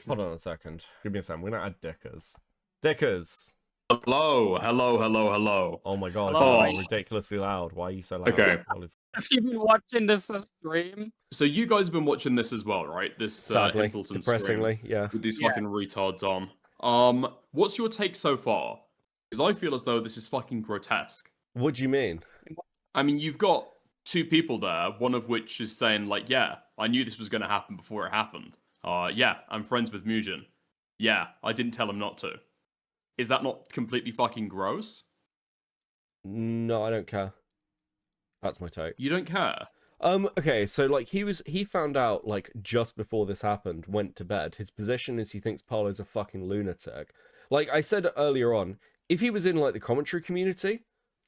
Hold on a second. Give me a second. We're gonna add Dickers. Dickers. Hello. Oh my god, Hello. you're ridiculously loud. Why are you so loud? Okay. Have you been watching this stream? So you guys have been watching this as well, right? This Sadly, Himpleton depressingly, stream yeah. with these Yeah. fucking retards on. What's your take so far? Because I feel as though this is fucking grotesque. What do you mean? I mean, you've got two people there, one of which is saying like, yeah, I knew this was going to happen before it happened. Yeah, I'm friends with Mugen. Yeah, I didn't tell him not to. Is that not completely fucking gross? No, I don't care. That's my take. You don't care? Okay, so like he found out like just before this happened, went to bed. His position is he thinks Parlo's a fucking lunatic. Like I said earlier on, if he was in like the commentary community,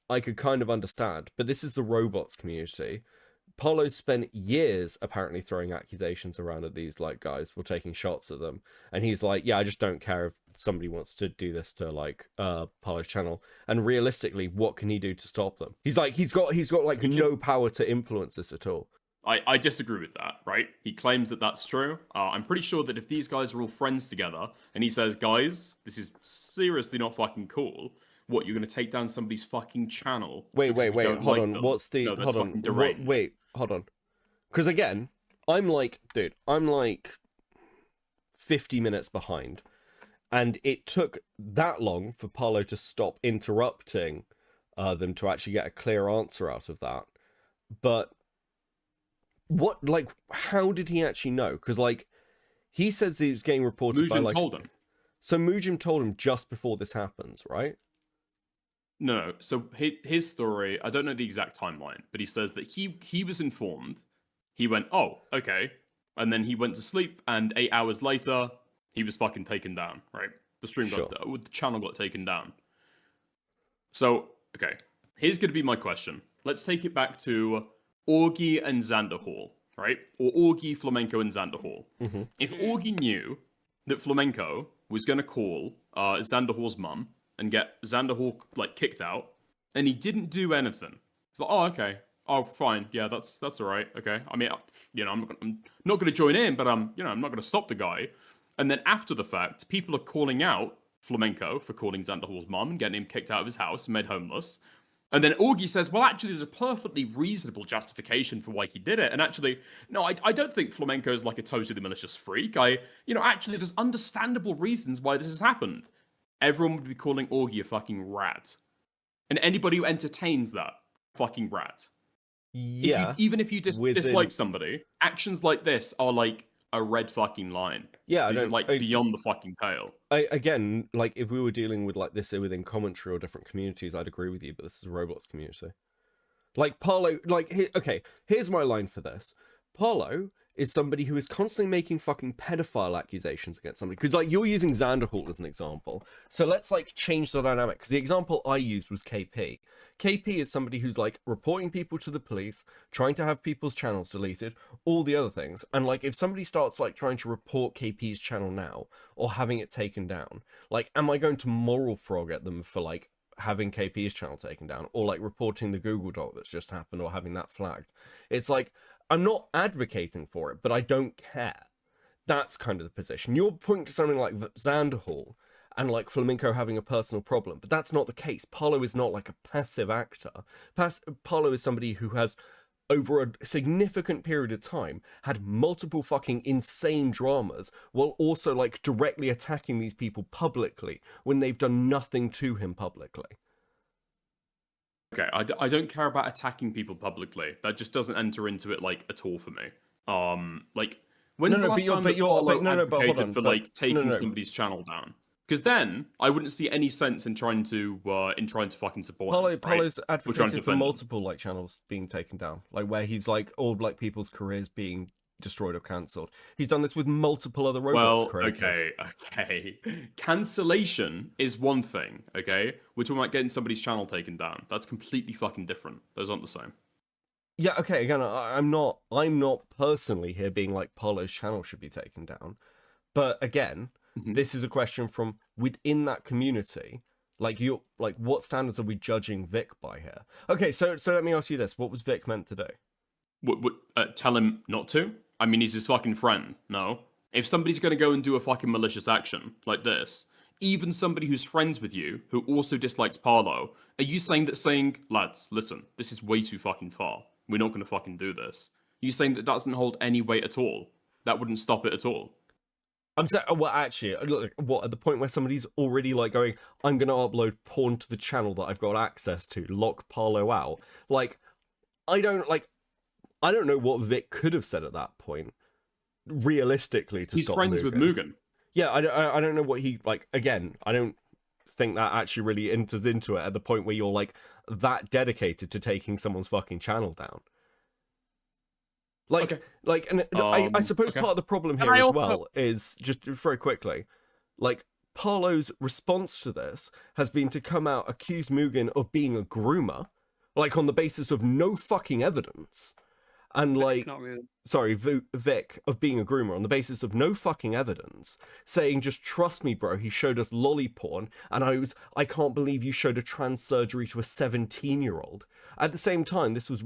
I could kind of understand, but this is the robots community. Parlo's spent years apparently throwing accusations around at these like guys for taking shots at them, and he's like, yeah, I just don't care if somebody wants to do this to like Parlo's channel. And realistically, what can he do to stop them? He's got like no power to influence this at all. I disagree with that, right? He claims that that's true. I'm pretty sure that if these guys are all friends together, and he says, guys, this is seriously not fucking cool. What, you're going to take down somebody's fucking channel? Wait, hold on. Them? What's the... No, that's hold on. fucking deranged. Wait, hold on. Because again, I'm like 50 minutes behind. And it took that long for Parlo to stop interrupting them to actually get a clear answer out of that. But what, like, how did he actually know? Because, like, he says he was getting reported by, like... told him. So Mugen told him just before this happens, right? No, so his story, I don't know the exact timeline, but he says that he was informed. He went, oh, okay. And then he went to sleep, and 8 hours later, he was fucking taken down, right? The stream got, the channel got taken down. So, okay, here's going to be my question. Let's take it back to Augie and Xanderhall, right? Or Augie, Flamenco, and Xanderhall. Mm-hmm. If Augie knew that Flamenco was going to call Xanderhall's mum and get Xanderhall like kicked out, and he didn't do anything. He's like, oh, okay. Oh, fine. Yeah, that's all right. Okay. I mean, you know, I'm not going to join in, but you know, I'm not going to stop the guy. And then after the fact, people are calling out Flamenco for calling Xanderhall's mum and getting him kicked out of his house and made homeless. And then Augie says, well, actually, there's a perfectly reasonable justification for why he did it. And actually, no, I don't think Flamenco is like a totally malicious freak. Actually, there's understandable reasons why this has happened. Everyone would be calling Augie a fucking rat. And anybody who entertains that, fucking rat. Yeah. Even if you dislike somebody, actions like this are like a red fucking line. Yeah, this is like beyond the fucking pale. Again, like if we were dealing with like this within commentary or different communities, I'd agree with you. But this is a robots community. Like Parlo, like okay, here's my line for this. Parlo is somebody who is constantly making fucking pedophile accusations against somebody. Because like you're using Xanderhall as an example, so let's like change the dynamic. Because the example I used was KP. KP is somebody who's like reporting people to the police, trying to have people's channels deleted, all the other things. And like if somebody starts like trying to report KP's channel now or having it taken down, like am I going to moral frog at them for like having KP's channel taken down or like reporting the Google doc that's just happened or having that flagged? It's like I'm not advocating for it, but I don't care. That's kind of the position. You're pointing to something like Xanderhall and like Flamenco having a personal problem, but that's not the case. Parlo is not like a passive actor. Parlo is somebody who has, over a significant period of time, had multiple fucking insane dramas while also like directly attacking these people publicly when they've done nothing to him publicly. Okay, I don't care about attacking people publicly. That just doesn't enter into it like at all for me. Like when's the last time that Parlo advocated for like taking somebody's channel down? Because then I wouldn't see any sense in trying to fucking support him. Parlo's advocated for multiple like channels being taken down, like where he's like all black people's careers being destroyed or cancelled. He's done this with multiple other robots creators. Okay. Cancellation is one thing, okay? We're talking about getting somebody's channel taken down. That's completely fucking different. Those aren't the same. Yeah, okay, again, I'm not personally here being like Parlo's channel should be taken down. But again, this is a question from within that community. Like what standards are we judging Vic by here? Okay, so let me ask you this. What was Vic meant to do? Tell him not to? I mean, he's his fucking friend, no? If somebody's going to go and do a fucking malicious action like this, even somebody who's friends with you who also dislikes Parlo, are you saying, lads, listen, this is way too fucking far. We're not going to fucking do this. Are you saying that doesn't hold any weight at all? That wouldn't stop it at all? I'm saying, well, actually, look, what, at the point where somebody's already like going, I'm going to upload porn to the channel that I've got access to, lock Parlo out. Like, I don't know what Vic could have said at that point, realistically, to He's stop friends with Mugen. Yeah, I don't know what he, like, again, I don't think that actually really enters into it at the point where you're, like, that dedicated to taking someone's fucking channel down. Like, Okay. and I suppose part of the problem here as well is, just very quickly, like, Parlo's response to this has been to come out, accuse Mugen of being a groomer, like, on the basis of no fucking evidence. And, like, sorry, Vic, of being a groomer on the basis of no fucking evidence, saying, just trust me, bro, he showed us lolly porn, and I can't believe you showed a trans surgery to a 17-year-old. At the same time, this was,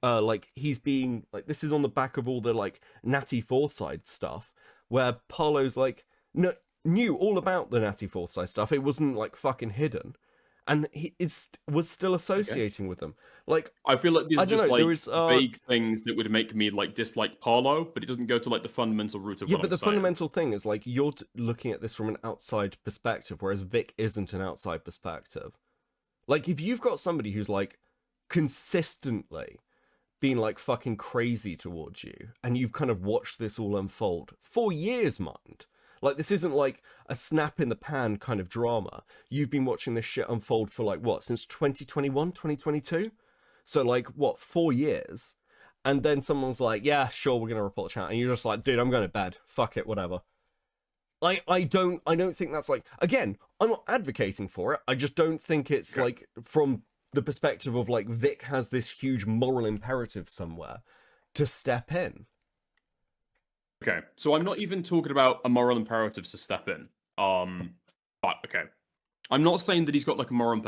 like, he's being, like, this is on the back of all the, like, Natty Forsyth stuff, where Parlo's, like, knew all about the Natty Forsyth stuff. It wasn't, like, fucking hidden. And he was still associating with them. Like, I feel like these are just like vague things that would make me like dislike Parlo, but it doesn't go to like the fundamental root of what I'm saying. Yeah, but the fundamental thing is like you're looking at this from an outside perspective, whereas Vic isn't an outside perspective. Like, if you've got somebody who's like consistently being like fucking crazy towards you, and you've kind of watched this all unfold for years, mind. Like, this isn't like a snap in the pan kind of drama. You've been watching this shit unfold for like, what, since 2021, 2022? So like, what, 4 years? And then someone's like, yeah, sure, we're going to report the channel. And you're just like, dude, I'm going to bed. Fuck it, whatever. I don't think that's like, again, I'm not advocating for it. I just don't think it's like from the perspective of like Vic has this huge moral imperative somewhere to step in. Okay, so I'm not even talking about a moral imperative to step in. But okay, I'm not saying that he's got like a moral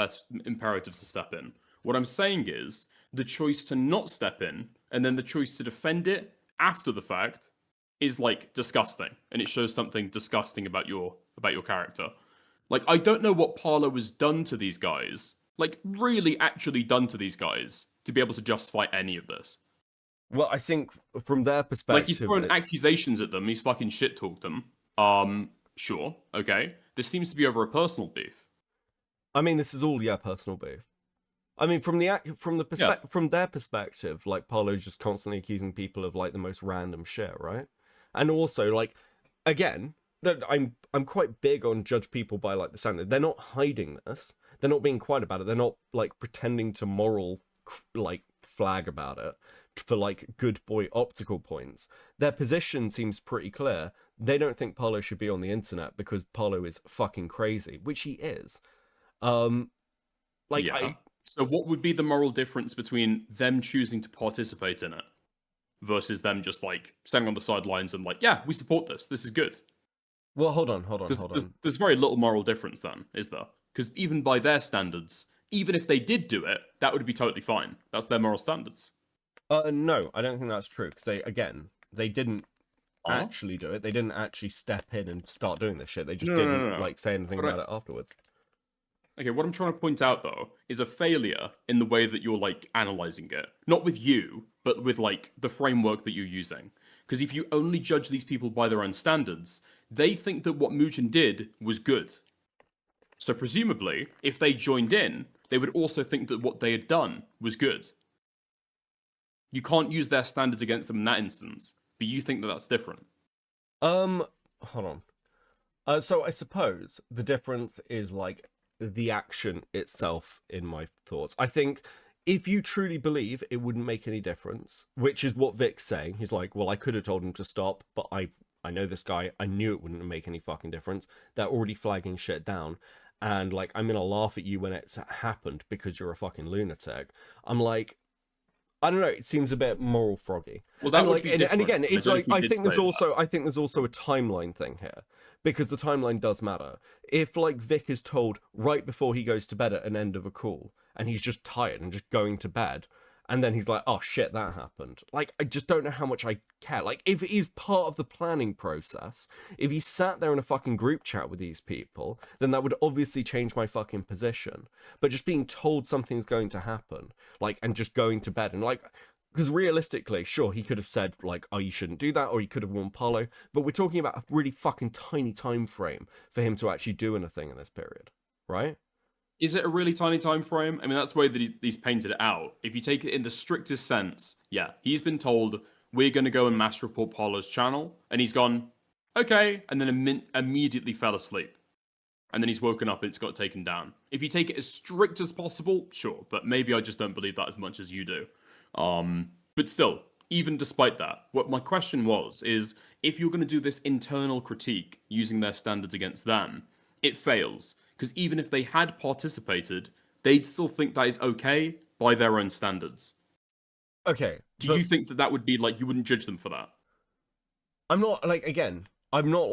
imperative to step in. What I'm saying is the choice to not step in and then the choice to defend it after the fact is like disgusting, and it shows something disgusting about your character. Like, I don't know what Parlo has done to these guys, like really actually done to these guys to be able to justify any of this. Well, I think from their perspective, like, he's throwing accusations at them. He's fucking shit-talked them. Sure, okay. This seems to be over a personal beef. I mean, this is all personal beef. I mean, from their perspective, like Parlo's just constantly accusing people of like the most random shit, right? And also, like, again, that I'm quite big on judge people by like the standard. They're not hiding this. They're not being quiet about it. They're not like pretending to moral like flag about it for like good boy optical points. Their position seems pretty clear. They don't think Parlo should be on the internet because Parlo is fucking crazy, which he is. So what would be the moral difference between them choosing to participate in it versus them just like standing on the sidelines and like, yeah, we support this. This is good. Well, hold on. There's very little moral difference then, is there? Because even by their standards, even if they did do it, that would be totally fine. That's their moral standards. No, I don't think that's true, because they didn't actually do it. They didn't actually step in and start doing this shit. They just didn't like say anything about it afterwards. Okay, what I'm trying to point out though is a failure in the way that you're like analyzing it. Not with you, but with like the framework that you're using. Because if you only judge these people by their own standards, they think that what Mugen did was good. So presumably, if they joined in, they would also think that what they had done was good. You can't use their standards against them in that instance, but you think that that's different. Hold on. So I suppose the difference is like the action itself in my thoughts. I think if you truly believe it wouldn't make any difference, which is what Vic's saying. He's like, well, I could have told him to stop, but I know this guy. I knew it wouldn't make any fucking difference. They're already flagging shit down. And like, I'm gonna laugh at you when it's happened because you're a fucking lunatic. I'm like, I don't know. It seems a bit moral froggy. Well, that would be different. And again, it's like I think there's also a timeline thing here, because the timeline does matter. If like Vic is told right before he goes to bed at an end of a call, and he's just tired and just going to bed, And then he's like, oh shit, that happened. Like, I just don't know how much I care. Like, if he's part of the planning process, if he sat there in a fucking group chat with these people, then that would obviously change my fucking position. But just being told something's going to happen, like, and just going to bed, and like, because realistically, sure, he could have said, like, oh, you shouldn't do that, or he could have warned Parlo, but we're talking about a really fucking tiny time frame for him to actually do anything in this period, right? Is it a really tiny time frame? I mean, that's the way that he's painted it out. If you take it in the strictest sense, yeah, he's been told, we're going to go and mass report Parlo's channel, and he's gone, okay, and then immediately fell asleep. And then he's woken up and it's got taken down. If you take it as strict as possible, sure, but maybe I just don't believe that as much as you do. But still, even despite that, what my question is, if you're going to do this internal critique using their standards against them, it fails. Because even if they had participated, they'd still think that is okay by their own standards. Okay. Do you think that would be like, you wouldn't judge them for that? I'm not, like, again, I'm not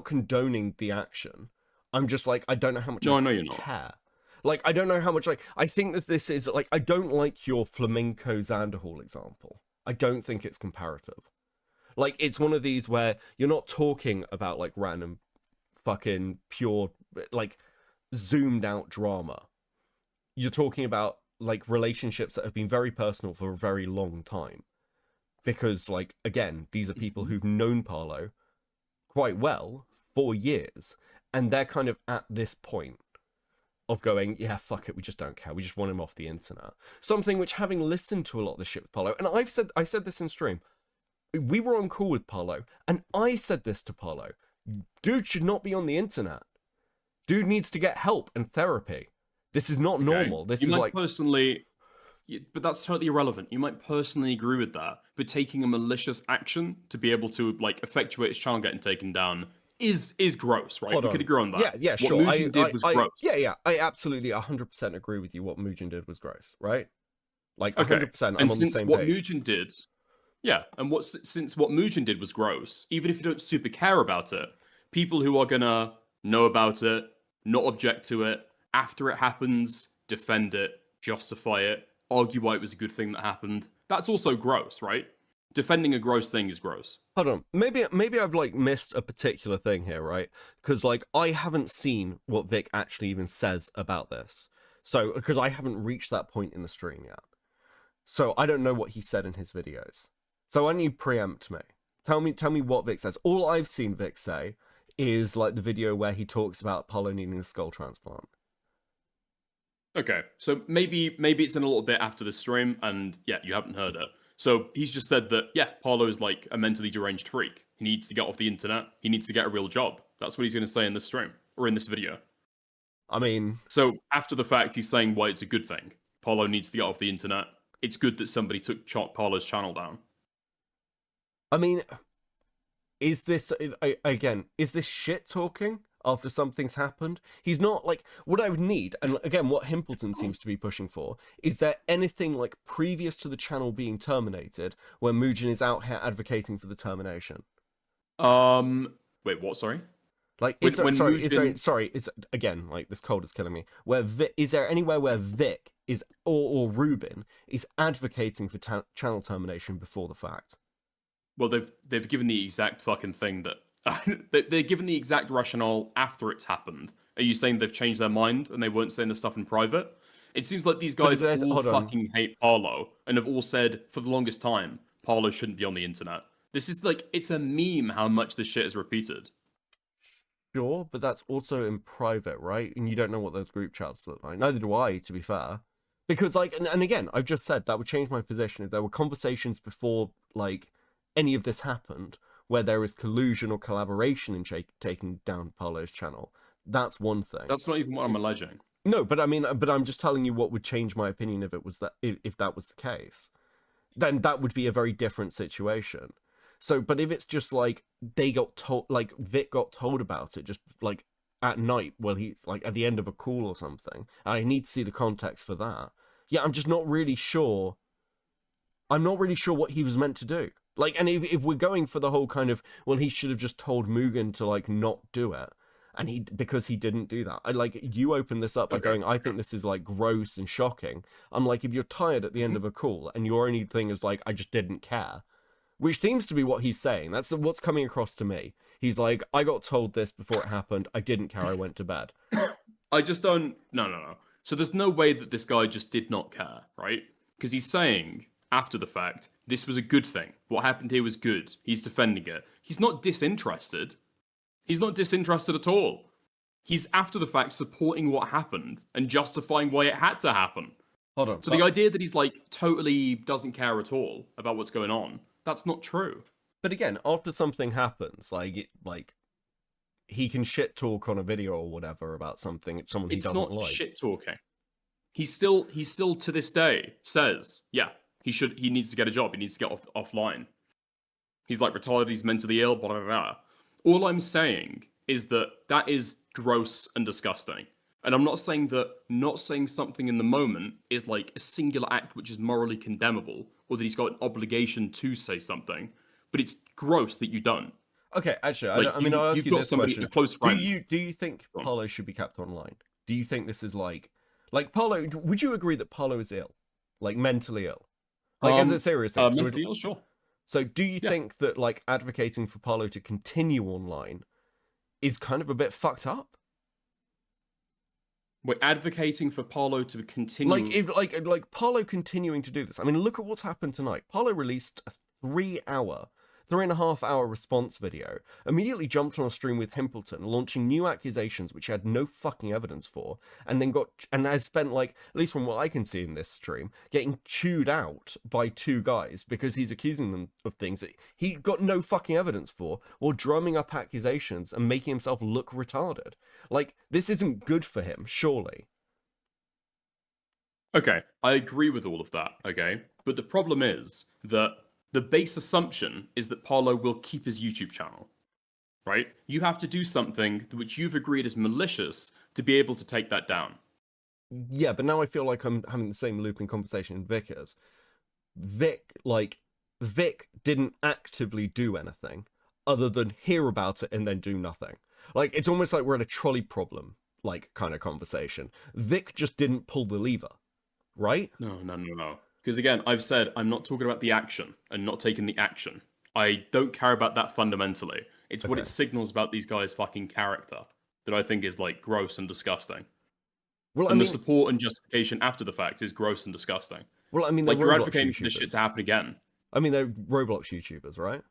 condoning the action. I'm just like, I don't know how much I know you're not. care. Like, I don't know how much, like, I think that this is, like, I don't like your flamenco Xanderhall example. I don't think it's comparative. Like, it's one of these where you're not talking about, like, random fucking pure, like, zoomed out drama. You're talking about, like, relationships that have been very personal for a very long time. Because, like, again, these are people who've known Parlo quite well for years. And they're kind of at this point of going, yeah, fuck it, we just don't care. We just want him off the internet. Something which, having listened to a lot of the shit with Parlo, and I said this in stream, we were on call with Parlo, and I said this to Parlo, dude should not be on the internet. Dude needs to get help and therapy. This is not normal. This is like... personally... But that's totally irrelevant. You might personally agree with that, but taking a malicious action to be able to, like, effectuate his channel getting taken down is gross, right? We could agree on that. Yeah, sure. What Mugen did was gross. Yeah. I absolutely 100% agree with you. What Mugen did was gross, right? Like, 100%. I'm on the same what page. Mugen did... Yeah, and since what Mugen did was gross, even if you don't super care about it, people who are gonna know about it, not object to it, after it happens, defend it, justify it, argue why it was a good thing that happened, that's also gross, right? Defending a gross thing is gross. Hold on, maybe I've, like, missed a particular thing here, right? Because, like, I haven't seen what Vic actually even says about this. So, because I haven't reached that point in the stream yet. So, I don't know what he said in his videos. So, why don't you preempt me? Tell me what Vic says. All I've seen Vic say is, like, the video where he talks about Parlo needing a skull transplant. Okay, so maybe it's in a little bit after the stream, and yeah, you haven't heard it. So he's just said that, yeah, Parlo is like a mentally deranged freak. He needs to get off the internet. He needs to get a real job. That's what he's going to say in this stream, or in this video. I mean... So, after the fact, he's saying why it's a good thing. Parlo needs to get off the internet. It's good that somebody took Parlo's channel down. I mean, is this, again, is this shit talking after something's happened? He's not, like, what I would need, and again, what Himpleton seems to be pushing for, is there anything, like, previous to the channel being terminated where Mugen is out here advocating for the termination? Wait, what, sorry? Like, it's again, like, this cold is killing me. Where is there anywhere where Vic is, or Ruben, is advocating for channel termination before the fact? Well, they've given the exact fucking thing that they're given the exact rationale after it's happened. Are you saying they've changed their mind and they weren't saying the stuff in private? It seems like these guys all fucking hate Parlo and have all said for the longest time Parlo shouldn't be on the internet. This is like, it's a meme how much this shit is repeated. Sure, but that's also in private, right? And you don't know what those group chats look like. Neither do I, to be fair. Because, like, and again, I've just said that would change my position if there were conversations before, like, any of this happened, where there is collusion or collaboration in taking down Parlo's channel. That's one thing. That's not even what I'm alleging. No, but I mean, but I'm just telling you what would change my opinion if it was that, if that was the case. Then that would be a very different situation. So, but if it's just like they got told, like Vic got told about it, just like at night, well, he's like at the end of a call or something, and I need to see the context for that. Yeah, I'm just not really sure. I'm not really sure what he was meant to do. Like, and if we're going for the whole kind of, well, he should have just told Mugen to, like, not do it. and because he didn't do that. You opened this up by going, I think this is like gross and shocking. I'm like, if you're tired at the end of a call and your only thing is like, I just didn't care, which seems to be what he's saying. That's what's coming across to me. He's like, I got told this before it happened. I didn't care. I went to bed. I just don't. No. So there's no way that this guy just did not care, right? Because he's saying after the fact, this was a good thing. What happened here was good. He's defending it. He's not disinterested. He's not disinterested at all. He's after the fact supporting what happened and justifying why it had to happen. Hold on. So the idea that he's like totally doesn't care at all about what's going on, that's not true. But again, after something happens, he can shit talk on a video or whatever about someone he doesn't like. It's not shit talking. He still to this day says, yeah, he needs to get a job. He needs to get offline. He's like retarded. He's mentally ill. Blah blah blah. All I'm saying is that is gross and disgusting. And I'm not saying that not saying something in the moment is like a singular act which is morally condemnable, or that he's got an obligation to say something. But it's gross that you don't. Okay, actually, I'll ask you this question. A close friend. Do you think Parlo should be kept online? Do you think this is like Parlo? Would you agree that Parlo is ill, like mentally ill, in serious sense? Mentally ill, sure. So, do you think that advocating for Parlo to continue online is kind of a bit fucked up? We're advocating for Parlo to continue. If Parlo continuing to do this. I mean, look at what's happened tonight. Parlo released a 3.5 hour response video, immediately jumped on a stream with Himpleton, launching new accusations which he had no fucking evidence for, and then has spent, at least from what I can see in this stream, getting chewed out by two guys because he's accusing them of things that he got no fucking evidence for, or drumming up accusations and making himself look retarded. This isn't good for him, surely. Okay, I agree with all of that, okay? But the problem is that the base assumption is that Parlo will keep his YouTube channel, right? You have to do something which you've agreed is malicious to be able to take that down. Yeah, but now I feel like I'm having the same looping conversation Vic is. Vic didn't actively do anything other than hear about it and then do nothing. It's almost like we're at a trolley problem, kind of conversation. Vic just didn't pull the lever, right? No. Because again, I've said I'm not talking about the action and not taking the action. I don't care about that fundamentally. It's what it signals about these guys' fucking character that I think is gross and disgusting. Well, the support and justification after the fact is gross and disgusting. Well, I mean, you're advocating for this shit to happen again. I mean, they're Roblox YouTubers, right?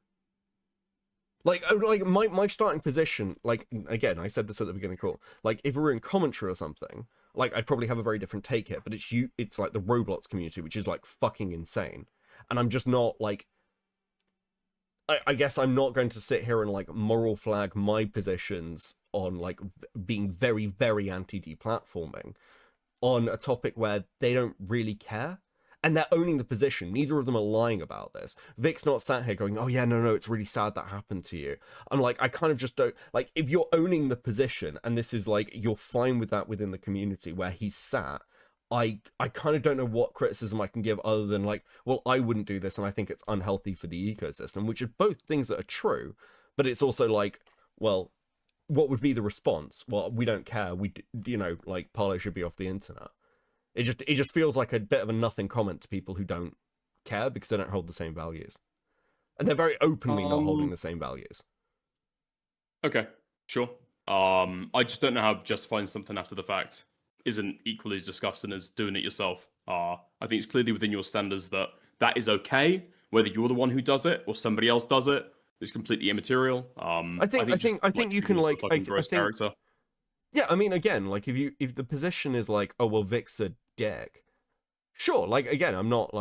My starting position, again, I said this at the beginning of the call, if we were in commentary or something, I'd probably have a very different take here, but it's like the Roblox community, which is fucking insane. And I'm just not I guess I'm not going to sit here and moral flag my positions on being very, very anti-deplatforming on a topic where they don't really care. And they're owning the position. Neither of them are lying about this. Vic's not sat here going, oh yeah, no, it's really sad that happened to you. I'm I kind of just don't, if you're owning the position and this is you're fine with that within the community where he's sat, I kind of don't know what criticism I can give other than well, I wouldn't do this and I think it's unhealthy for the ecosystem, which are both things that are true, but it's also well, what would be the response? Well, we don't care. Parlo should be off the internet. It just feels like a bit of a nothing comment to people who don't care because they don't hold the same values. And they're very openly not holding the same values. Okay, sure. I just don't know how justifying something after the fact isn't equally as disgusting as doing it yourself. I think it's clearly within your standards that is okay, whether you're the one who does it or somebody else does it. It's completely immaterial. I think you can character. Yeah, I mean, again, if the position is oh well, Vic's a dick, sure. Again, I'm not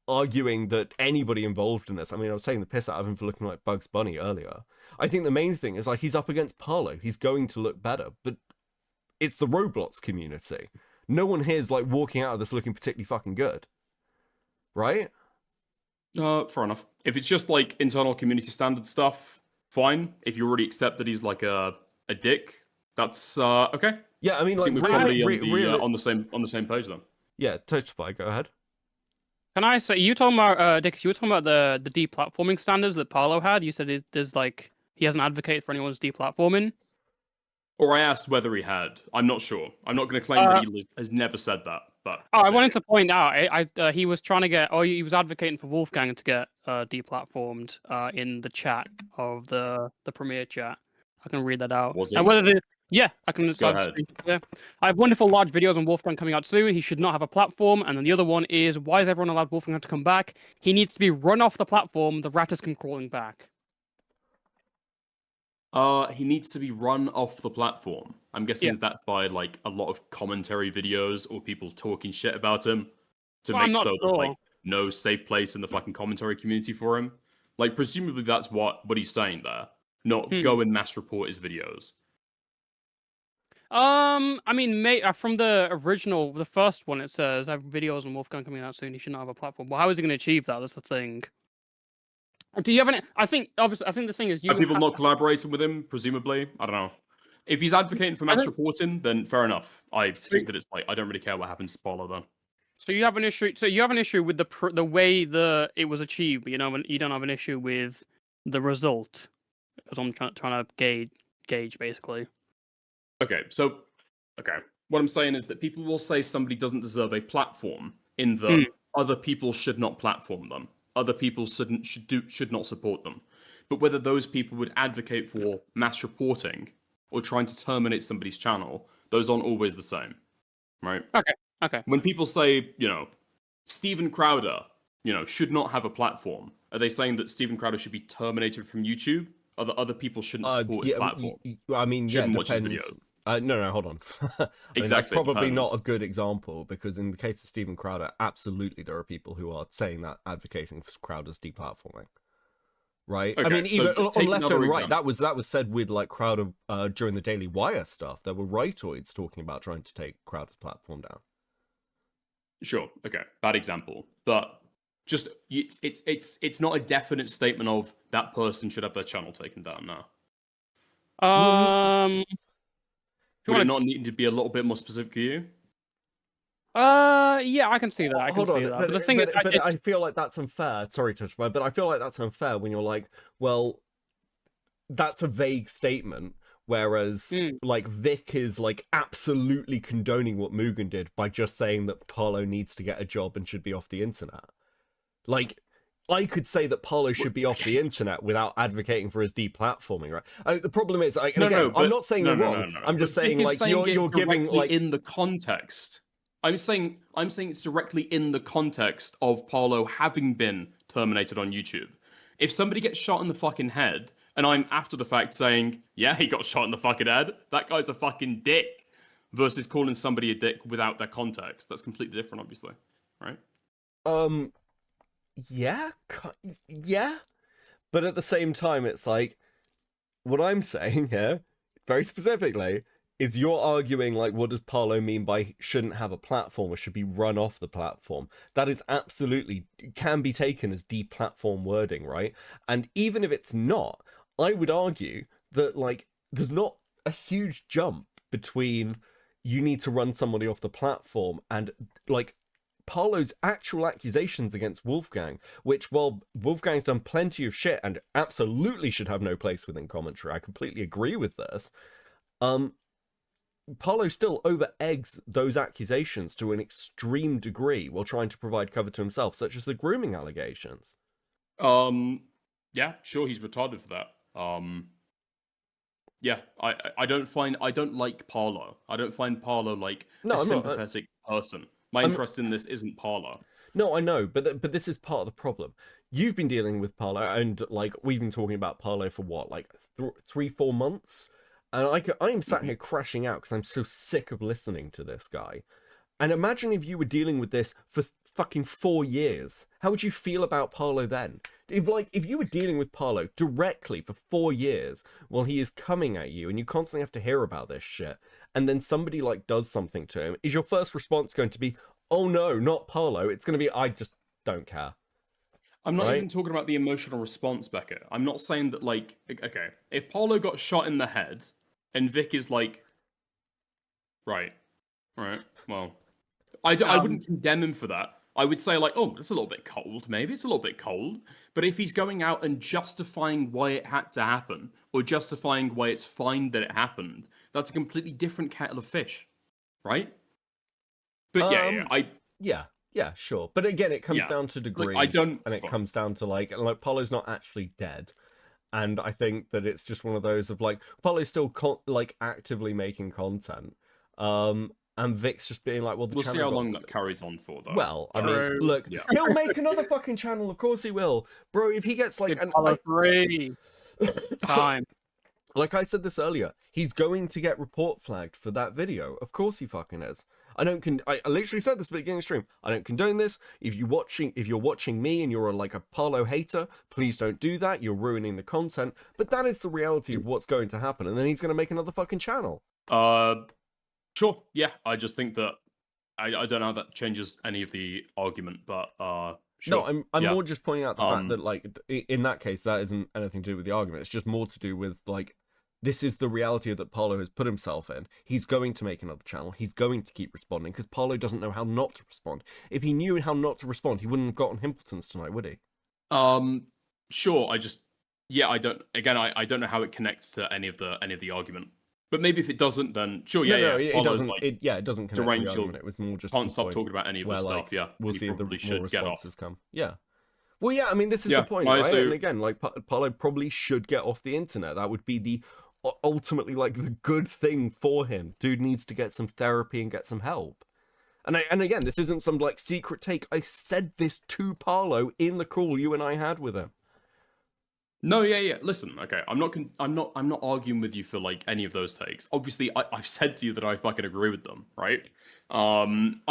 arguing that anybody involved in this. I mean, I was taking the piss out of him for looking like Bugs Bunny earlier. I think the main thing is he's up against Parlo. He's going to look better, but it's the Roblox community. No one here is walking out of this looking particularly fucking good, right? Fair enough. If it's just internal community standard stuff, fine. If you already accept that he's a dick. That's okay. Yeah, I mean, I think we're probably on the same page then. Yeah, Toastify, go ahead. Can I say, you talking about Dick? You were talking about the deplatforming standards that Parlo had. You said there's he hasn't advocated for anyone's deplatforming. Or I asked whether he had. I'm not sure. I'm not going to claim that he has never said that. But I wanted to point out, he was trying to get, he was advocating for Wolfgang to get deplatformed in the chat of the premiere chat. I can read that out. Was And he? whether the yeah, I can. Go ahead. Yeah, I have wonderful large videos on Wolfgang coming out soon. He should not have a platform. And then the other one is, why is everyone allowed Wolfgang to come back? He needs to be run off the platform. The rat has come crawling back. He needs to be run off the platform. I'm guessing Yeah. that's by like a lot of commentary videos or people talking shit about him to Well, I'm make not so there's sure. like no safe place in the fucking commentary community for him. Like presumably that's what he's saying there. Not go and mass report his videos. I mean, from the original, the first one, it says I have videos on Wolfgang coming out soon. He should not have a platform. Well, how is he going to achieve that? That's the thing. Do you have any? I think obviously, I think the thing is, Are people not collaborating with him? Presumably, I don't know. If he's advocating for mass reporting, then fair enough. I think that it's like I don't really care what happens to Parlo then. So you have an issue. So you have an issue with the way it was achieved, but you don't have an issue with the result, because I'm trying to gauge basically. Okay, so what I'm saying is that people will say somebody doesn't deserve a platform in that other people should not platform them. Other people should not support them. But whether those people would advocate for mass reporting or trying to terminate somebody's channel, those aren't always the same, right? Okay. When people say, Steven Crowder, should not have a platform, are they saying that Steven Crowder should be terminated from YouTube? Other people shouldn't support his platform? I mean, Shouldn't yeah, watch his depends. videos. No, hold on. Exactly, that's probably depends. not a good example, because in the case of Steven Crowder, absolutely there are people who are saying that, advocating for Crowder's deplatforming. Right? Okay, I mean, even so on left and right, example. that was said with like Crowder during the Daily Wire stuff. There were rightoids talking about trying to take Crowder's platform down. Sure, okay, bad example, but just it's not a definite statement of that person should have their channel taken down now. Would it not need to be a little bit more specific for you? Yeah, I can see that. I can Hold see on, that. But the thing is, I feel like that's unfair. Sorry, Toastify, but I feel like that's unfair when you're like, well, that's a vague statement, whereas like Vic is like absolutely condoning what Mugen did by just saying that Parlo needs to get a job and should be off the internet. Like, I could say that Parlo should be off the internet without advocating for his deplatforming, right? The problem is, I'm not saying you're wrong. I'm just saying like you're giving like in the context. I'm saying it's directly in the context of Parlo having been terminated on YouTube. If somebody gets shot in the fucking head, and I'm after the fact saying, yeah, he got shot in the fucking head, that guy's a fucking dick, versus calling somebody a dick without their context, that's completely different, obviously, right? Yeah, but at the same time, it's like what I'm saying here, very specifically, is you're arguing like, what does Parlo mean by shouldn't have a platform or should be run off the platform? That is absolutely can be taken as deplatform wording, right? And even if it's not, I would argue that like there's not a huge jump between you need to run somebody off the platform and like Parlo's actual accusations against Wolfgang, which, while Wolfgang's done plenty of shit and absolutely should have no place within commentary, I completely agree with this. Parlo still over-eggs those accusations to an extreme degree while trying to provide cover to himself, such as the grooming allegations. Yeah, sure, he's retarded for that. Yeah, I don't like Parlo. I don't find Parlo like a sympathetic person. My interest in this isn't Parlo. No, I know, but this is part of the problem. You've been dealing with Parlo, and like we've been talking about Parlo for what, like 3-4 months, and I'm sat here crashing out because I'm so sick of listening to this guy. And imagine if you were dealing with this for fucking 4 years. How would you feel about Parlo then? If you were dealing with Parlo directly for 4 years while he is coming at you and you constantly have to hear about this shit, and then somebody like does something to him, is your first response going to be, oh no, not Parlo? It's going to be, I just don't care. I'm not even talking about the emotional response, Beckett. I'm not saying that, like, okay, if Parlo got shot in the head and Vic is like, right, well, I wouldn't condemn him for that. I would say like, oh, it's a little bit cold, maybe it's a little bit cold. But if he's going out and justifying why it had to happen, or justifying why it's fine that it happened, that's a completely different kettle of fish, right? But Yeah, sure. But again, it comes Yeah. down to degrees, don't- and it comes down to like Parlo's not actually dead, and I think that it's just one of those of like Parlo's still like actively making content, and Vic's just being like, well, We'll see how got long deleted. that carries on for, though. Well, I mean, True. look, Yeah. he'll make another fucking channel. Of course he will, bro. If he gets like Good Parlo 3. Time. like I said this earlier, he's going to get report flagged for that video. Of course he fucking is. I literally said this at the beginning of the stream. I don't condone this. If you're watching me and you're like a Parlo hater, please don't do that. You're ruining the content. But that is the reality of what's going to happen. And then he's going to make another fucking channel. Sure. Yeah. I just think that I don't know how that changes any of the argument, but sure. No, I'm yeah. more just pointing out the fact that like in that case that isn't anything to do with the argument. It's just more to do with like this is the reality that Parlo has put himself in. He's going to make another channel. He's going to keep responding because Parlo doesn't know how not to respond. If he knew how not to respond, he wouldn't have gotten Himpletons tonight, would he? Sure. I don't know how it connects to any of the argument. But maybe if it doesn't, then sure. Yeah, it doesn't. Like, it doesn't connect to the torrential, argument. It was more just can't the stop point talking about any of where, this like, stuff. Yeah, we'll you see if the probably more should get off. responses come. Yeah. Well, yeah. I mean, this is Yeah, the point, right, right? so- And again, like Parlo probably should get off the internet. That would be the ultimately like the good thing for him. Dude needs to get some therapy and get some help. And again, this isn't some like secret take. I said this to Parlo in the call you and I had with him. No, yeah. Listen, okay. I'm not arguing with you for like any of those takes. Obviously, I've said to you that I fucking agree with them, right? I'm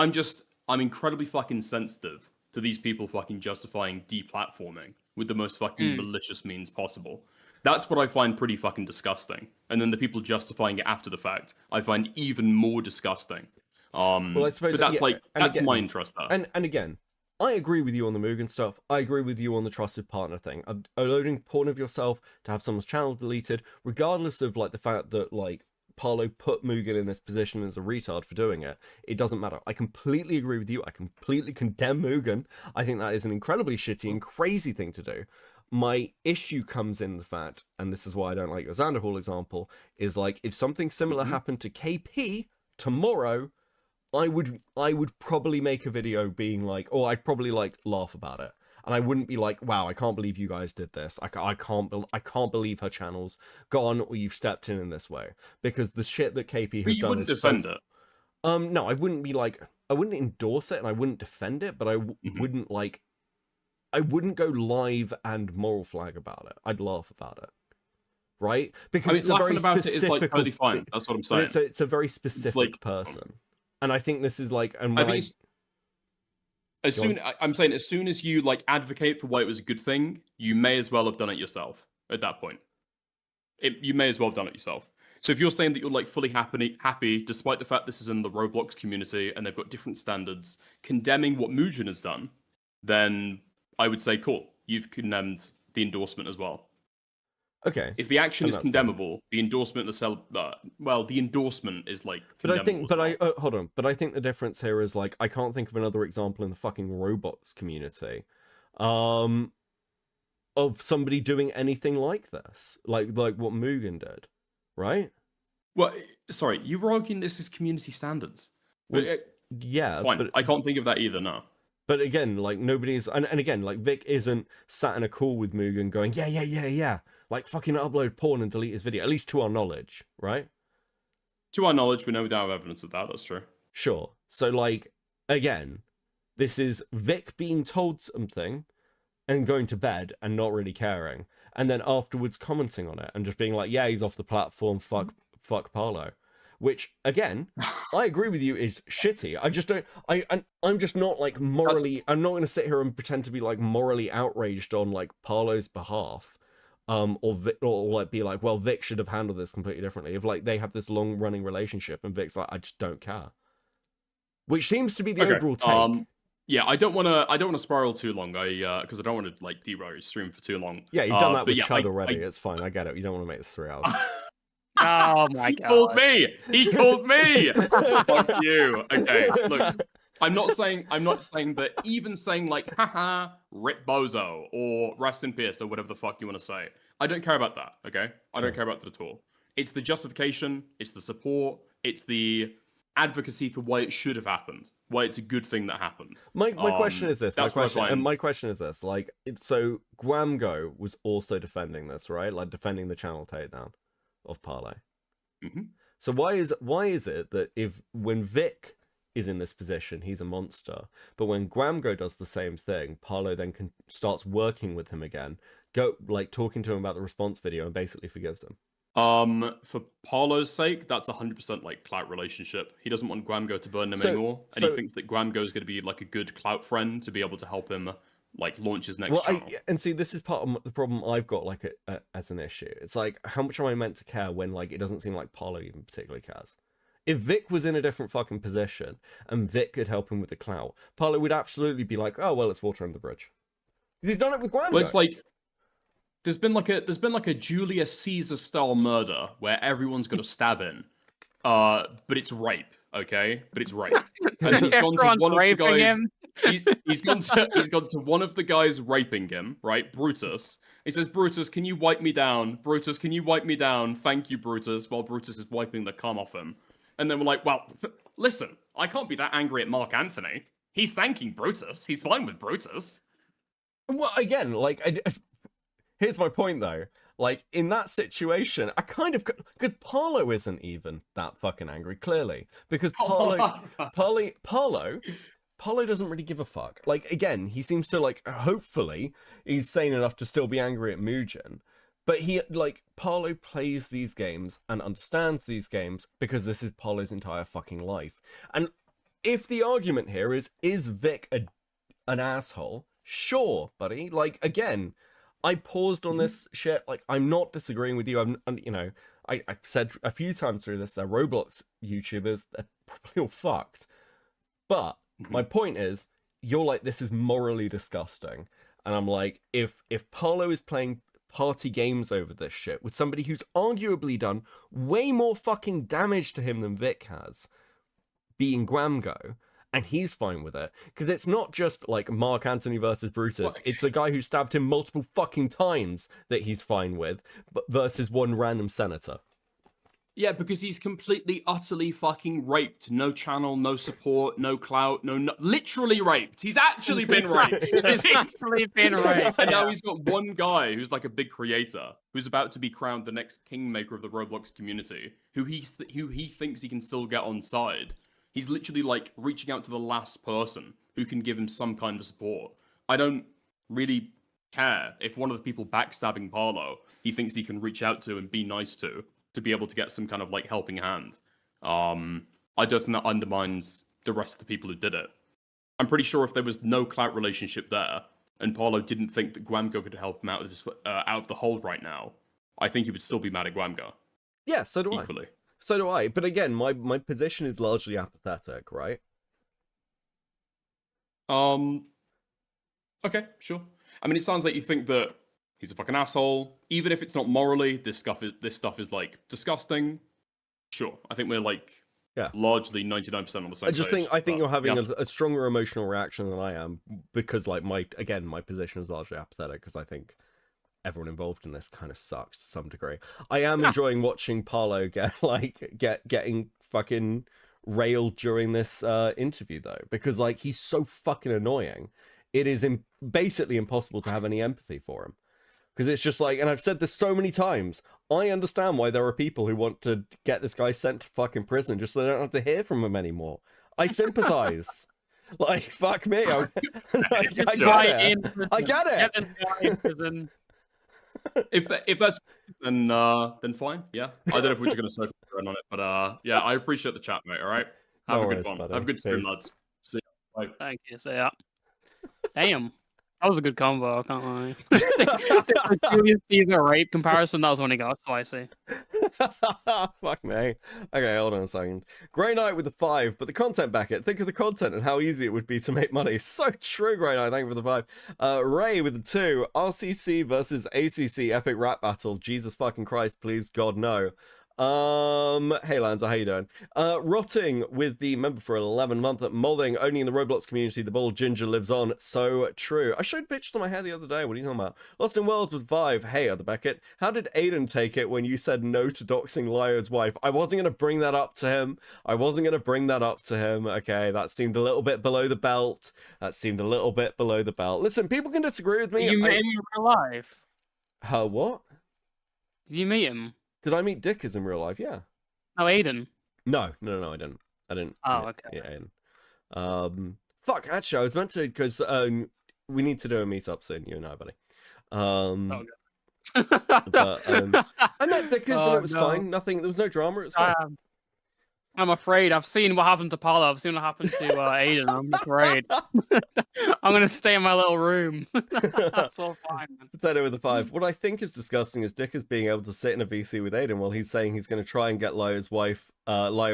incredibly fucking sensitive to these people fucking justifying deplatforming with the most fucking malicious means possible. That's what I find pretty fucking disgusting. And then the people justifying it after the fact, I find even more disgusting. Well, I suppose but that's that's again, my interest there. And again, I agree with you on the Mugen stuff. I agree with you on the trusted partner thing. Uploading porn of yourself to have someone's channel deleted, regardless of like the fact that like Parlo put Mugen in this position as a retard for doing it, it doesn't matter. I completely agree with you. I completely condemn Mugen. I think that is an incredibly shitty and crazy thing to do. My issue comes in the fact, and this is why I don't like your Xanderhall example, is like if something similar happened to KP tomorrow, I would probably make a video being like, or I'd probably like laugh about it, and I wouldn't be like, wow, I can't believe you guys did this. I can't believe her channel's gone, or you've stepped in this way, because the shit that KP has you done wouldn't is defend it. No, I wouldn't be like, I wouldn't endorse it, and I wouldn't defend it, but I wouldn't like, I wouldn't go live and moral flag about it. I'd laugh about it. Right? Because it's a very specific. It is like totally fine. That's what I'm saying. It's a very specific person. And I think this is like, and when as soon as you like advocate for why it was a good thing, you may as well have done it yourself at that point. You may as well have done it yourself. So if you're saying that you're like fully happy, despite the fact this is in the Roblox community and they've got different standards, condemning what Mugen has done, then I would say, cool, you've condemned the endorsement as well. Okay. If the action is condemnable, the endorsement, the endorsement is like. But I think, hold on. But I think the difference here is like I can't think of another example in the fucking Roblox community, of somebody doing anything like this, like what Mugen did, right? Well, sorry, you were arguing this is community standards. Well, yeah, fine. but I can't think of that either. No. But again, like nobody's, and again, like Vic isn't sat in a call with Mugen going, yeah, like fucking upload porn and delete his video, at least to our knowledge, right? To our knowledge, we don't have evidence of that, that's true. Sure. So like, again, this is Vic being told something and going to bed and not really caring, and then afterwards commenting on it and just being like, yeah, he's off the platform, fuck Parlo. Which, again, I agree with you, is shitty. I just don't... I'm just not, like, morally... I'm not going to sit here and pretend to be, like, morally outraged on, like, Parlo's behalf. Or like, be like, well, Vic should have handled this completely differently. If, like, they have this long-running relationship and Vic's like, I just don't care. Which seems to be the overall take. Yeah, I don't want to spiral too long. Because I don't want to, like, derail your stream for too long. Yeah, you've done that with Chud already. It's fine. I get it. You don't want to make this 3 hours. Oh my god. He called me! Fuck you. Okay, look. I'm not saying that even saying like haha rip bozo or rest in peace or whatever the fuck you want to say. I don't care about that, okay? I don't care about that at all. It's the justification, it's the support, it's the advocacy for why it should have happened, why it's a good thing that happened. My question is this. That's My question is this. Like, so Guamgo was also defending this, right? Like defending the channel takedown of Parlo. Mm-hmm. So why is it that when Vic is in this position, he's a monster, but when Guamgo does the same thing, Parlo then starts working with him again, talking to him about the response video and basically forgives him? For Parlo's sake, that's 100% like clout relationship. He doesn't want Guamgo to burn him anymore, and he thinks that Guamgo is going to be like a good clout friend to be able to help him like launch his next channel. And see, this is part of the problem I've got as an issue. It's like, how much am I meant to care when like it doesn't seem like Parlo even particularly cares? If Vic was in a different fucking position and Vic could help him with the clout, Parlo would absolutely be like, oh well, it's water under the bridge. He's done it with Guamgo. Well, it's like there's been like a Julius Caesar style murder where everyone's got a stab in, but it's rape, okay? But it's rape. And then he's gone to one of the guys. He's gone to one of the guys raping him, right? Brutus. He says, "Brutus, can you wipe me down? Brutus, can you wipe me down? Thank you, Brutus." While Brutus is wiping the cum off him, and then we're like, "Well, listen, I can't be that angry at Mark Anthony. He's thanking Brutus. He's fine with Brutus." Well, again, like, here's my point though. Like, in that situation, I kind of... Because Parlo isn't even that fucking angry, clearly. Because Parlo doesn't really give a fuck. Like, again, he seems to, like, hopefully, he's sane enough to still be angry at Mugen. But he, like, Parlo plays these games and understands these games because this is Parlo's entire fucking life. And if the argument here is Vic an asshole? Sure, buddy. Like, again... I paused on this shit. Like, I'm not disagreeing with you. I've said a few times through this, they're Roblox YouTubers. They're probably all fucked. But my point is, you're like, this is morally disgusting. And I'm like, if Parlo is playing party games over this shit with somebody who's arguably done way more fucking damage to him than Vic has, being Guamgo, and he's fine with it, because it's not just like Mark Antony versus Brutus. It's a guy who stabbed him multiple fucking times that he's fine with, but versus one random senator. Yeah, because he's completely, utterly fucking raped. No channel, no support, no clout, no literally raped. He's actually been raped. He's actually been raped. And now he's got one guy who's like a big creator, who's about to be crowned the next kingmaker of the Roblox community, who he thinks he can still get on side. He's literally like reaching out to the last person who can give him some kind of support. I don't really care if one of the people backstabbing Parlo he thinks he can reach out to and be nice to be able to get some kind of like helping hand. I don't think that undermines the rest of the people who did it. I'm pretty sure if there was no clout relationship there and Parlo didn't think that Guamgo could help him out of the hole right now, I think he would still be mad at Guamgo. Yeah, so do equally. So do I. But again, my position is largely apathetic, right? Okay, sure. I mean, it sounds like you think that he's a fucking asshole. Even if it's not morally, this stuff is like disgusting. Sure. I think we're like largely 99% on the same page. I think you're having a stronger emotional reaction than I am, because like my position is largely apathetic, because I think everyone involved in this kind of sucks to some degree. I am enjoying watching Parlo getting fucking railed during this interview though, because like he's so fucking annoying. It is basically impossible to have any empathy for him, because it's just like, and I've said this so many times, I understand why there are people who want to get this guy sent to fucking prison just so they don't have to hear from him anymore. I sympathize. Like, fuck me. I get it. Get this guy in prison. If that's then fine. Yeah, I don't know if we're just gonna circle around on it, but yeah, I appreciate the chat, mate. All right, have a good one. Buddy. Have a good stream, lads. See ya. Bye. Thank you. See ya. Damn, that was a good combo. I can't lie. The Julius Caesar rape comparison, that was when he got spicy. Fuck me. Okay, hold on a second. Grey Knight with the 5, but the content Beckett. Think of the content and how easy it would be to make money. So true, Grey Knight. Thank you for the 5. Ray with the 2. RCC versus ACC epic rap battle. Jesus fucking Christ, please, God, no. Hey Lanza, how you doing? Rotting with the member for 11 month molding only in the Roblox community. The bald ginger lives on. So true. I showed pictures of my hair the other day. What are you talking about? Lost in Worlds with Vive. Hey, other Beckett. How did Aiden take it when you said no to doxing Lyod's wife? I wasn't gonna bring that up to him. Okay, that seemed a little bit below the belt. Listen, people can disagree with me. You met him in real life? What? Did you meet him? Did I meet Dickers in real life? Yeah. Oh, Aiden. No, I didn't. Oh, meet- okay. Yeah, fuck. Actually, I was meant to because we need to do a meetup soon. You and I, buddy. Oh, But I met Dickers and it was no. fine. Nothing. There was no drama. It was fine. I'm afraid. I've seen what happened to Parlo. I've seen what happened to Aiden. I'm afraid. I'm gonna stay in my little room. That's all fine, man. Potato with a 5. What I think is disgusting is Dickers being able to sit in a VC with Aiden while he's saying he's going to try and get Lyo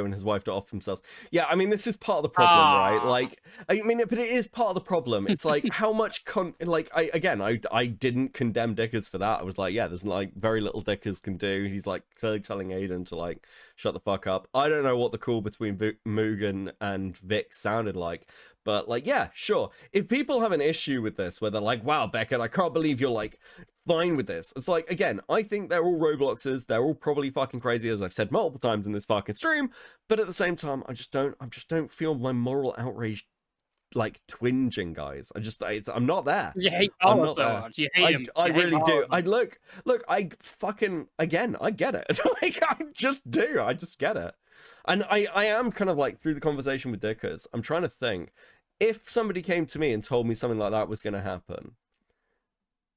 and his wife to off themselves. Yeah, I mean, this is part of the problem, right? Like, I mean, but it is part of the problem. It's like how much I didn't condemn Dickers for that. I was like, yeah, there's like very little Dickers can do. He's like clearly telling Aiden to like shut the fuck up. I don't know what the call between Mugen and Vic sounded like. But, like, yeah, sure. If people have an issue with this, where they're like, wow, Beckett, I can't believe you're, like, fine with this. It's like, again, I think they're all Robloxers. They're all probably fucking crazy, as I've said multiple times in this fucking stream. But at the same time, I just don't feel my moral outrage, like, twinging, guys. I'm not there. You hate I'm Parlo not so there. much. You hate him. I You hate really do. Parlo. I fucking, again, I get it. Like, I just do. I just get it. And I am kind of like, through the conversation with Dickers, I'm trying to think, if somebody came to me and told me something like that was going to happen,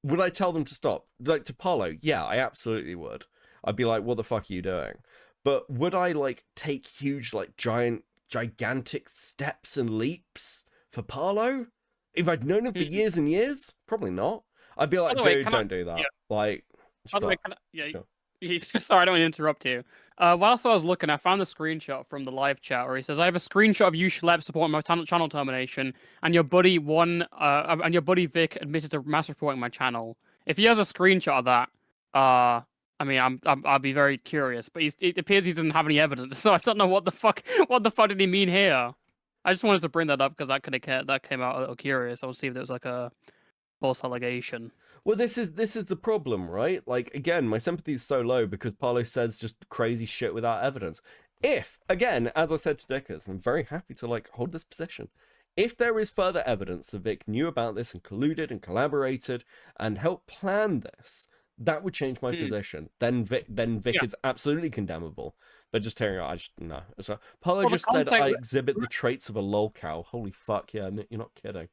would I tell them to stop? Like, to Parlo, yeah, I absolutely would. I'd be like, what the fuck are you doing? But would I, like, take huge, like, gigantic steps and leaps for Parlo? If I'd known him for years and years? Probably not. I'd be like, dude, don't do that. Yeah. Like, By the way, sure. Sorry, I don't want to interrupt you. Whilst I was looking, I found the screenshot from the live chat where he says, "I have a screenshot of you, Schlep, supporting my channel termination, and your buddy Vic admitted to mass reporting my channel." If he has a screenshot of that, I mean, I'd be very curious. But it appears he doesn't have any evidence, so I don't know what the fuck did he mean here. I just wanted to bring that up because that came out a little curious. I want to see if there was like a false allegation. Well, this is the problem, right? Like, again, my sympathy is so low because Parlo says just crazy shit without evidence. If, again, as I said to Dickers, I'm very happy to, like, hold this position. If there is further evidence that Vic knew about this and colluded and collaborated and helped plan this, that would change my position. Then Vic is absolutely condemnable. But just tearing out, no. So Parlo just said I exhibit the traits of a lolcow. Holy fuck, yeah, you're not kidding.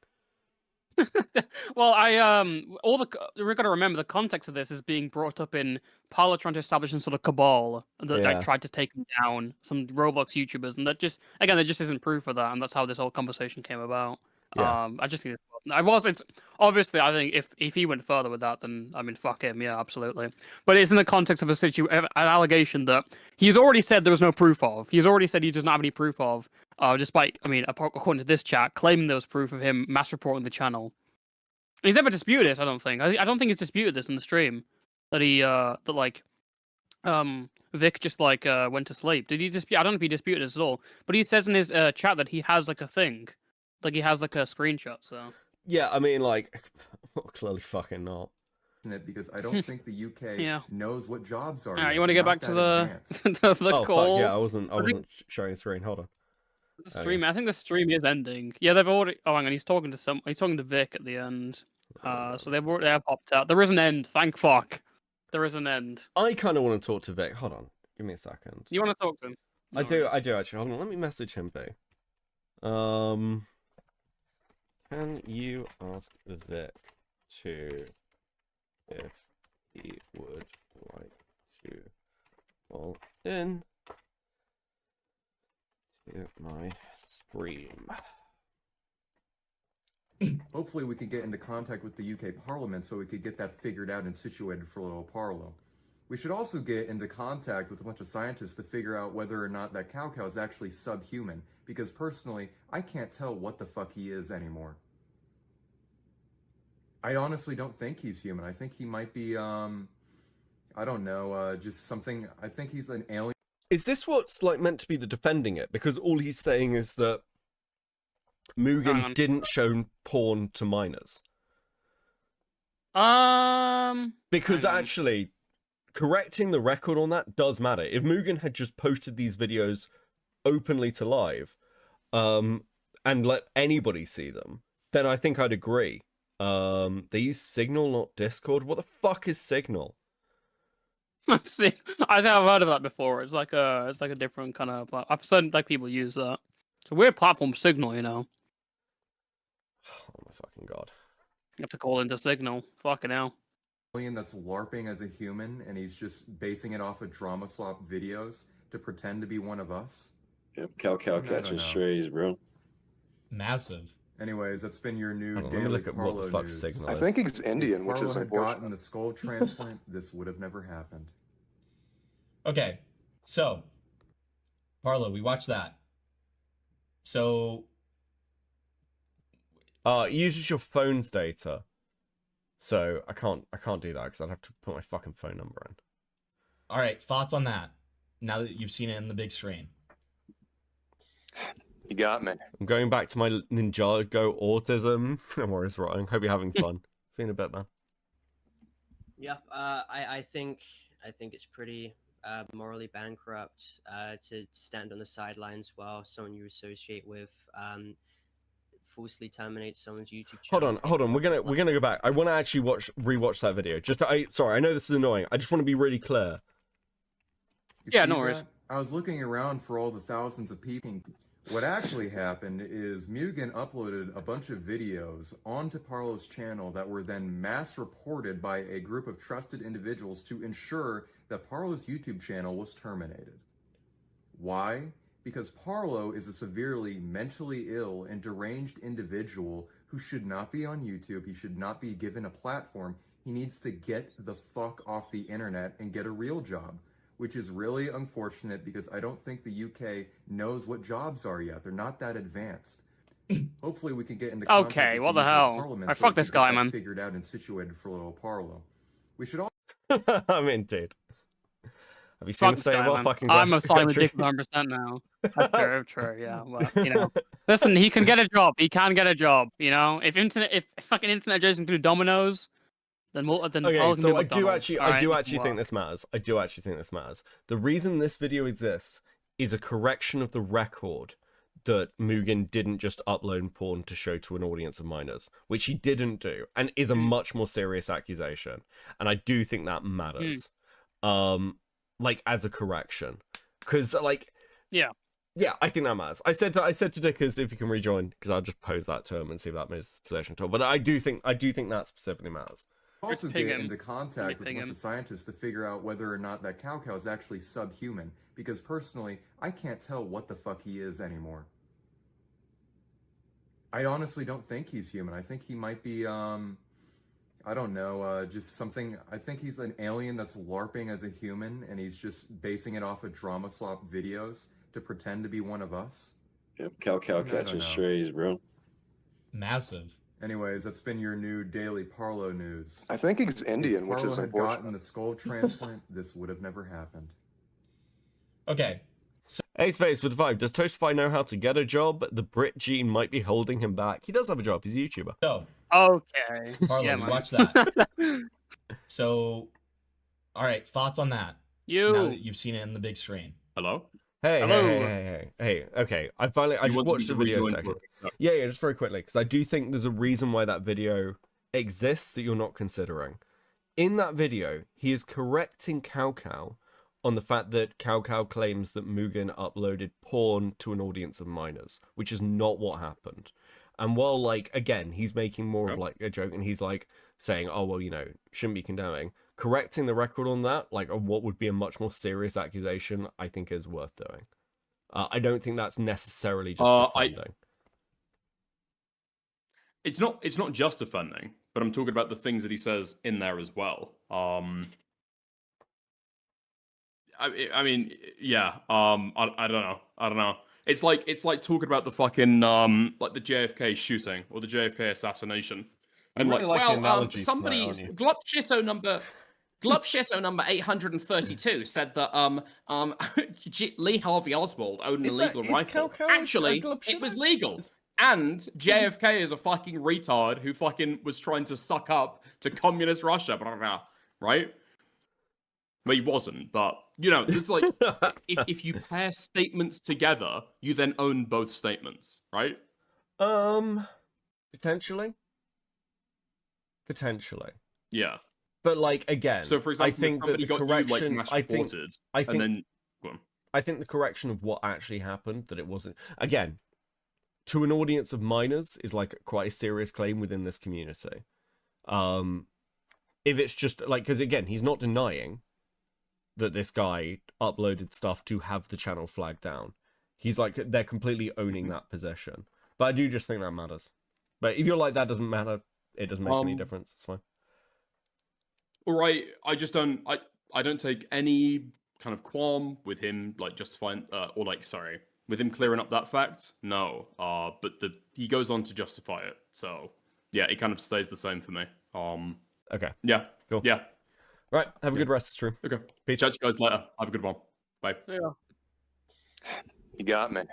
Well, we're gonna remember the context of this is being brought up in Parlo trying to establish some sort of cabal that like, tried to take down some Roblox YouTubers, and that just there just isn't proof of that, and that's how this whole conversation came about. Yeah. I just think it's obviously I think if he went further with that, then I mean fuck him, yeah, absolutely. But it's in the context of an allegation that he's already said there was no proof of. He's already said he doesn't have any proof of. Despite, I mean, according to this chat, claiming there was proof of him mass reporting the channel. He's never disputed this, I don't think. I don't think he's disputed this in the stream. That Vic just went to sleep. Did he dispute? I don't know if he disputed this at all. But he says in his chat that he has like a thing. Like he has like a screenshot, so. Yeah, I mean, like, clearly fucking not. Because I don't think the UK knows what jobs are. Alright, you want to get back to the oh, call? Fuck, yeah, I wasn't showing the screen. Hold on. The stream. I think the stream is ending. Yeah, they've already. Oh, hang on. He's talking to Vic at the end. So they have popped out. There is an end. Thank fuck. There is an end. I kind of want to talk to Vic. Hold on. Give me a second. You want to talk to him? I do actually. Hold on. Let me message him, B. Can you ask Vic if he would like to call in to my stream? Hopefully we could get into contact with the UK Parliament so we could get that figured out and situated for a little Parlo. We should also get into contact with a bunch of scientists to figure out whether or not that cow is actually subhuman, because personally, I can't tell what the fuck he is anymore. I honestly don't think he's human. I think he might be, I don't know, just something. I think he's an alien. Is this what's like meant to be the defending it? Because all he's saying is that Hang Mugen on. didn't show porn to minors. Because Hang on. actually, correcting the record on that does matter. If Mugen had just posted these videos openly to live, and let anybody see them, then I think I'd agree. They use Signal, not Discord. What the fuck is Signal? See, I think I've heard of that before. It's like a different kind of. I've seen like people use that. It's a weird platform, Signal. You know, Oh my fucking god. you have to call into Signal. Fucking hell. That's LARPing as a human, and he's just basing it off of drama slop videos to pretend to be one of us. Yep, cow I don't catching know. strays, bro. Massive. Anyways, that's been your new Hold on, let me daily look at what Parlo the fuck news. Signal I is. think he's Indian, If which Parlo is had gotten unfortunate. the skull transplant, this would have never happened. Okay, so Parlo, we watched that. So It uses your phone's data. So I can't do that because I'd have to put my fucking phone number in. all right, thoughts on that? Now that you've seen it in the big screen. You got me. I'm going back to my Ninjago autism. I'm always wrong. Hope you're having fun. See you in a bit, man. Yeah, I think it's pretty morally bankrupt to stand on the sidelines while someone you associate with falsely terminates someone's YouTube channel. Hold on. We're gonna go back. I want to actually rewatch that video. Sorry, I know this is annoying. I just want to be really clear. You Yeah, see no worries. that? I was looking around for all the thousands of people. What actually happened is Mugen uploaded a bunch of videos onto Parlo's channel that were then mass reported by a group of trusted individuals to ensure that Parlo's YouTube channel was terminated. Why? Because Parlo is a severely mentally ill and deranged individual who should not be on YouTube. He should not be given a platform. He needs to get the fuck off the internet and get a real job, which is really unfortunate because I don't think the UK knows what jobs are yet. They're not that advanced. Hopefully we can get into contact Okay, with what the UK hell? Parliament I so fuck we can this get guy, that man. figured out and situated for little Parlo. We should all I'm in, dude. Have you seen Fuck the this state guy, of our man. fucking I'm a side with country? Dick 100% now. That's true, yeah. Well, you know. Listen, he can get a job. He can get a job, you know? If fucking internet Jason can do Domino's, then Parlo Okay, can so do I do McDonald's, actually alright? think this matters. I do actually think this matters. The reason this video exists is a correction of the record that Mugen didn't just upload porn to show to an audience of minors, which he didn't do, and is a much more serious accusation. And I do think that matters. Like as a correction, because like yeah, I think that matters. I said to Dickers if you can rejoin, because I'll just pose that to him and see if that makes his possession at all. But I do think that specifically matters. also ping get him. into contact with a ping bunch him. of scientists to figure out whether or not that cow is actually subhuman. Because personally, I can't tell what the fuck he is anymore. I honestly don't think he's human. I think he might be, I don't know, just something. I think he's an alien that's LARPing as a human, and he's just basing it off of drama slop videos to pretend to be one of us. Yep, cow don't catching know. strays, bro. Massive. Anyways, that's been your new daily Parlo news. I think he's Indian, If which Parlo is had gotten unfortunate. the skull transplant, this would have never happened. Okay, Ace Face with 5. Does Toastify know how to get a job? The Brit gene might be holding him back. He does have a job. He's a YouTuber. so Okay. Parlo, yeah, we man. watched that. So, all right, thoughts on that? Now You. that you've seen it in the big screen. Hello? Hey, Hello. hey. Okay, I You just want to watched the video rejoin section. for- Yeah, just very quickly, because I do think there's a reason why that video exists that you're not considering. In that video, he is correcting Cow on the fact that Cow claims that Mugen uploaded porn to an audience of minors, which is not what happened. And while, like, again, he's making more of, like, a joke, and he's, like, saying, oh, well, you know, shouldn't be condemning, correcting the record on that, like, on what would be a much more serious accusation, I think is worth doing. I don't think that's necessarily just defending. It's not just defending, but I'm talking about the things that he says in there as well. I mean, yeah. I don't know. It's like talking about the fucking like the JFK shooting or the JFK assassination, and really like, like the well, analogies tonight, somebody aren't you? Glop Chitto number. Glubshitter number 832 said that Lee Harvey Oswald owned an illegal rifle. Actually, it was legal. And JFK is a fucking retard who fucking was trying to suck up to communist Russia, blah, blah, blah, right? Well, he wasn't, but you know, it's like if you pair statements together, you then own both statements, right? Potentially. Yeah. But like again, So for example, I think that the correction. I think the correction of what actually happened, that it wasn't again to an audience of minors is like quite a serious claim within this community. If it's just like, because again, he's not denying that this guy uploaded stuff to have the channel flagged down. He's like, they're completely owning that position. But I do just think that matters. But if you're like, that doesn't matter, it doesn't make any difference. It's fine. All right, I just don't. I don't take any kind of qualm with him like justifying with him clearing up that fact. No, but he goes on to justify it. So yeah, it kind of stays the same for me. Okay. Yeah. Cool. Yeah. Right. Have a good rest of the stream. Okay. Peace. Catch you guys later. Have a good one. Bye. Yeah. You got me.